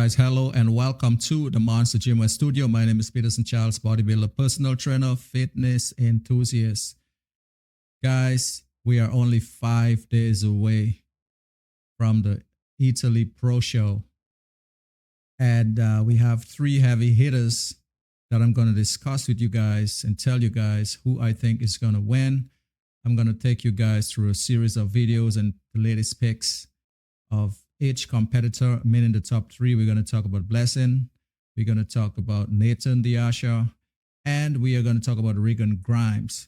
guys, hello and welcome to the Monstah Gymwear studio. My name is Peterson Charles, bodybuilder, personal trainer, fitness enthusiast. Guys, we are only 5 days away from the Italy Pro Show. And we have 3 heavy hitters that I'm going to discuss with you guys and tell you guys who I think is going to win. I'm going to take you guys through a series of videos and the latest picks of each competitor, meaning the top 3. We're going to talk about Blessing. We're going to talk about Nathan the Asha. And we are going to talk about Regan Grimes.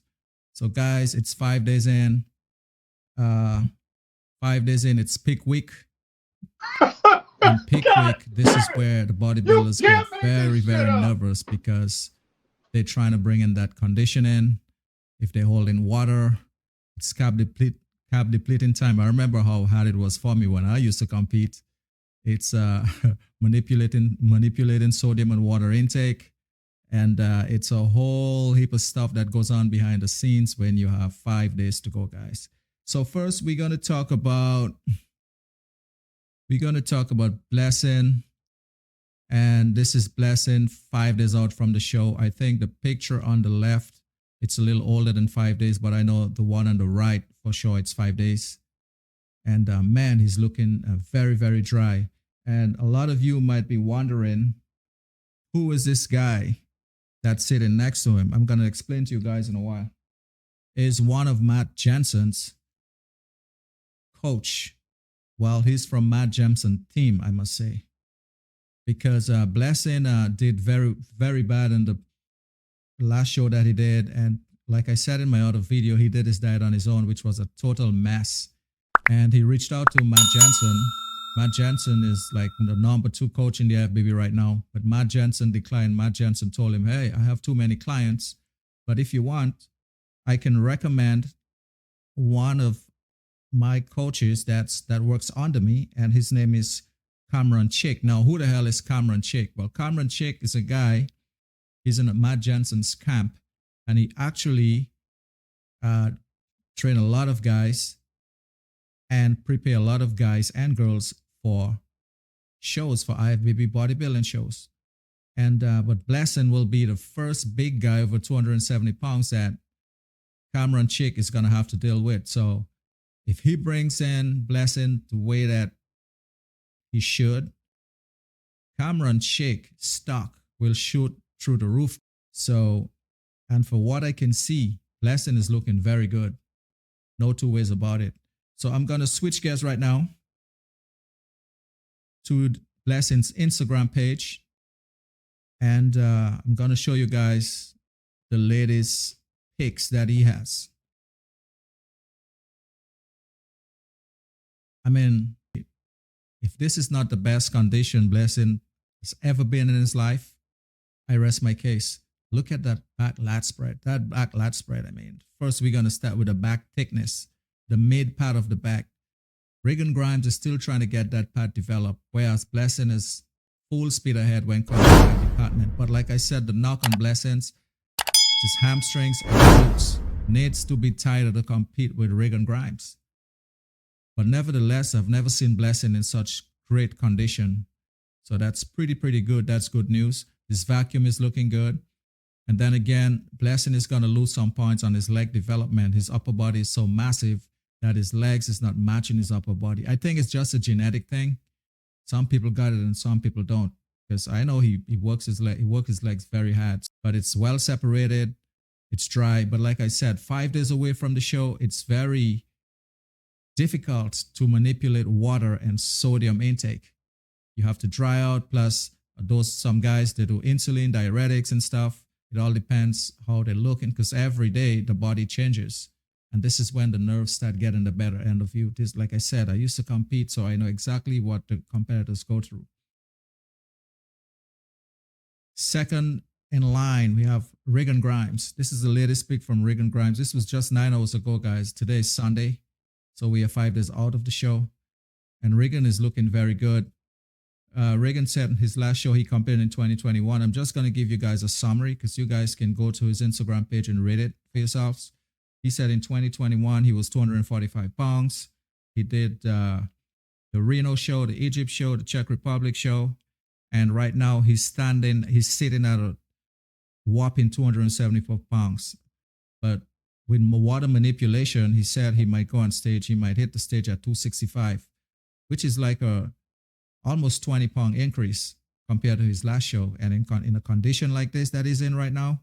So guys, it's 5 days in. 5 days in, it's peak week. And peak week, this is where the bodybuilders get very, very nervous because they're trying to bring in that conditioning. If they hold in water, it's carb depleting time. I remember how hard it was for me when I used to compete. It's manipulating sodium and water intake. And it's a whole heap of stuff that goes on behind the scenes when you have 5 days to go, guys. So first, we're going to talk about Blessing. And this is Blessing 5 days out from the show. I think the picture on the left, it's a little older than 5 days, but I know the one on the right, for sure, it's 5 days. And man, he's looking very, very dry. And a lot of you might be wondering, who is this guy that's sitting next to him? I'm going to explain to you guys in a while. Is one of Matt Jensen's coach. Well, he's from Matt Jensen's team, I must say. Because Blessing did very, very bad in the last show that he did. And like I said in my other video, he did his diet on his own, which was a total mess. And he reached out to Matt Jensen. Matt Jensen is like the number 2 coach in the FBB right now. But Matt Jensen declined. Matt Jensen told him, hey, I have too many clients. But if you want, I can recommend one of my coaches that works under me. And his name is Cameron Chick. Now, who the hell is Cameron Chick? Well, Cameron Chick is a guy. He's in Matt Jensen's camp. And he actually train a lot of guys and prepare a lot of guys and girls for shows, for IFBB bodybuilding shows. And but Blessing will be the first big guy over 270 pounds that Cameron Chick is going to have to deal with. So if he brings in Blessing the way that he should, Cameron Chick stock will shoot through the roof. So, and for what I can see, Blessing is looking very good. No two ways about it. So I'm going to switch gears right now to Blessing's Instagram page. And I'm going to show you guys the latest pics that he has. I mean, if this is not the best condition Blessing has ever been in his life, I rest my case. Look at that back lat spread. That back lat spread, I mean, first we're going to start with the back thickness, the mid part of the back. Regan Grimes is still trying to get that part developed, whereas Blessing is full speed ahead when coming to that department. But like I said, the knock on Blessings, his hamstrings and glutes needs to be tighter to compete with Regan Grimes. But nevertheless, I've never seen Blessing in such great condition. So that's pretty good. That's good news. His vacuum is looking good. And then again, Blessing is going to lose some points on his leg development. His upper body is so massive that his legs is not matching his upper body. I think it's just a genetic thing. Some people got it and some people don't. Because I know he works his legs very hard. But it's well separated. It's dry. But like I said, 5 days away from the show, it's very difficult to manipulate water and sodium intake. You have to dry out. Plus, some guys, they do insulin, diuretics and stuff. It all depends how they're looking, because every day the body changes. And this is when the nerves start getting the better end of you. This, like I said, I used to compete, so I know exactly what the competitors go through. Second in line, we have Regan Grimes. This is the latest pic from Regan Grimes. This was just 9 hours ago, guys. Today is Sunday, so we are 5 days out of the show. And Regan is looking very good. Regan said his last show he competed in 2021. I'm just going to give you guys a summary because you guys can go to his Instagram page and read it for yourselves. He said in 2021, he was 245 pounds. He did the Reno show, the Egypt show, the Czech Republic show. And right now he's sitting at a whopping 274 pounds. But with water manipulation, he said he might go on stage. He might hit the stage at 265, which is like a almost 20-pound increase compared to his last show. And in a condition like this that he's in right now,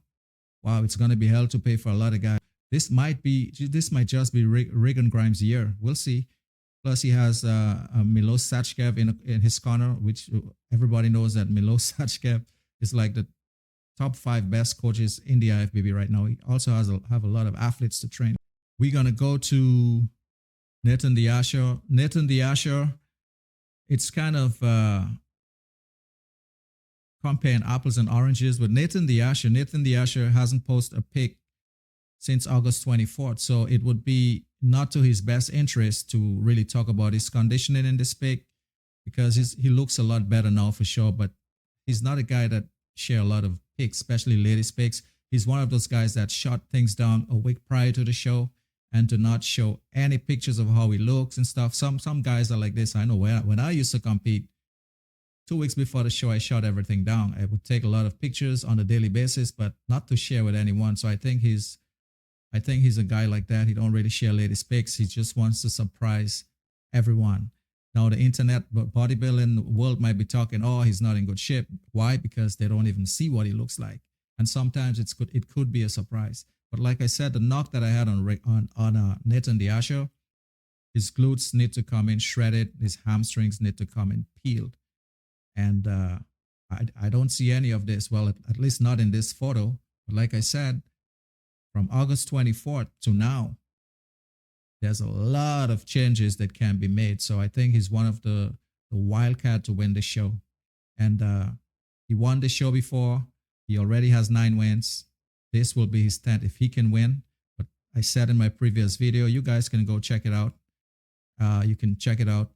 wow, it's going to be hell to pay for a lot of guys. This might just be Regan Grimes' year. We'll see. Plus, he has Milos Sachkev in his corner, which everybody knows that Milos Sachkev is like the top 5 best coaches in the IFBB right now. He also have a lot of athletes to train. We're going to go to Nathan the Asher. Nathan the Asher, it's kind of comparing apples and oranges. But Nathan the Asher hasn't posted a pic since August 24th. So it would be not to his best interest to really talk about his conditioning in this pic, because he looks a lot better now for sure. But he's not a guy that share a lot of pics, especially ladies pics. He's one of those guys that shot things down a week prior to the show and to not show any pictures of how he looks and stuff. Some guys are like this. I know when I used to compete, 2 weeks before the show, I shot everything down. I would take a lot of pictures on a daily basis, but not to share with anyone. So I think he's a guy like that. He don't really share ladies pics. He just wants to surprise everyone. Now, the internet bodybuilding world might be talking, oh, he's not in good shape. Why? Because they don't even see what he looks like. And sometimes it could be a surprise. But like I said, the knock that I had on Nathan the Asher, his glutes need to come in shredded. His hamstrings need to come in peeled. And I don't see any of this. Well, at least not in this photo. But like I said, from August 24th to now, there's a lot of changes that can be made. So I think he's one of the wildcat to win the show. And he won the show before. He already has 9 wins. This will be his 10th if he can win. But I said in my previous video, you guys can go check it out. You can check it out.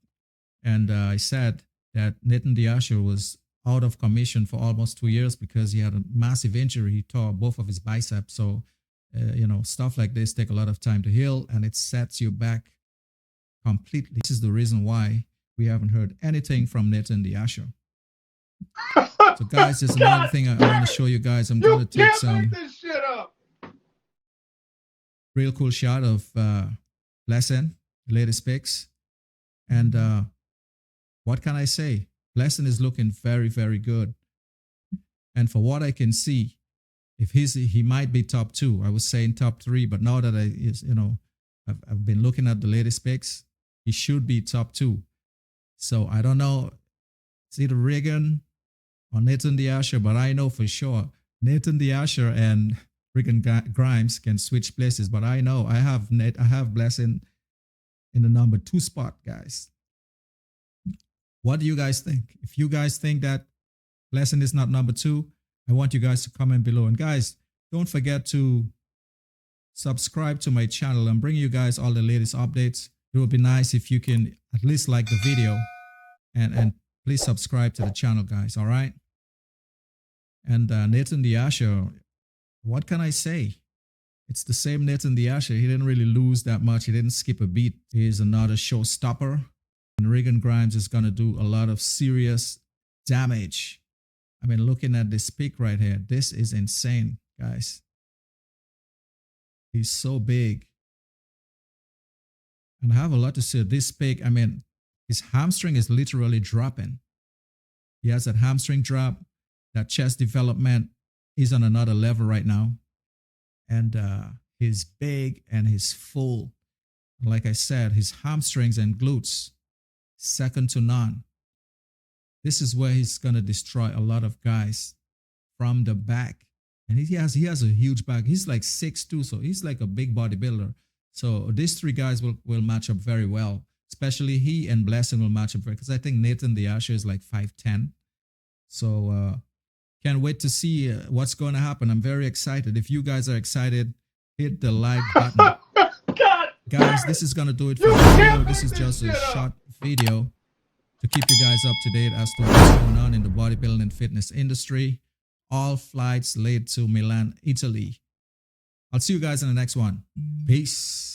And I said that Nathan the Asher was out of commission for almost 2 years because he had a massive injury. He tore both of his biceps. So stuff like this take a lot of time to heal, and it sets you back completely. This is the reason why we haven't heard anything from Nathan the Asher. So guys, there's another thing I want to show you guys. I'm going to take some real cool shot of Blessing, latest pics. And what can I say? Blessing is looking very, very good. And for what I can see, if he might be top 2. I was saying top 3, but now that I've been looking at the latest pics, he should be top 2. So I don't know, it's either Regan or Nathan the Asher, but I know for sure Nathan the Asher and Regan Grimes can switch places. But I know I have Blessing in the number 2 spot, guys. What do you guys think? If you guys think that Blessing is not number 2, I want you guys to comment below. And guys, don't forget to subscribe to my channel. I'm bringing you guys all the latest updates. It would be nice if you can at least like the video and please subscribe to the channel, guys. All right. And Nathan the Asher, what can I say? It's the same Nathan the Asher. He didn't really lose that much. He didn't skip a beat. He's another showstopper. And Regan Grimes is going to do a lot of serious damage. I mean, looking at this pic right here, this is insane, guys. He's so big. And I have a lot to say. This pic, I mean, his hamstring is literally dropping. He has that hamstring drop. That chest development is on another level right now. And he's big and he's full. Like I said, his hamstrings and glutes, second to none. This is where he's going to destroy a lot of guys from the back. And he has a huge back. He's like 6'2", so he's like a big bodybuilder. So these 3 guys will match up very well. Especially he and Blessing will match up very, because I think Nathan the Asher is like 5'10". So can't wait to see what's going to happen. I'm very excited. If you guys are excited, hit the like button. Guys, this is going to do it for the video. This is just a short video to keep you guys up to date as to what's going on in the bodybuilding and fitness industry. All flights laid to Milan, Italy. I'll see you guys in the next one. Peace.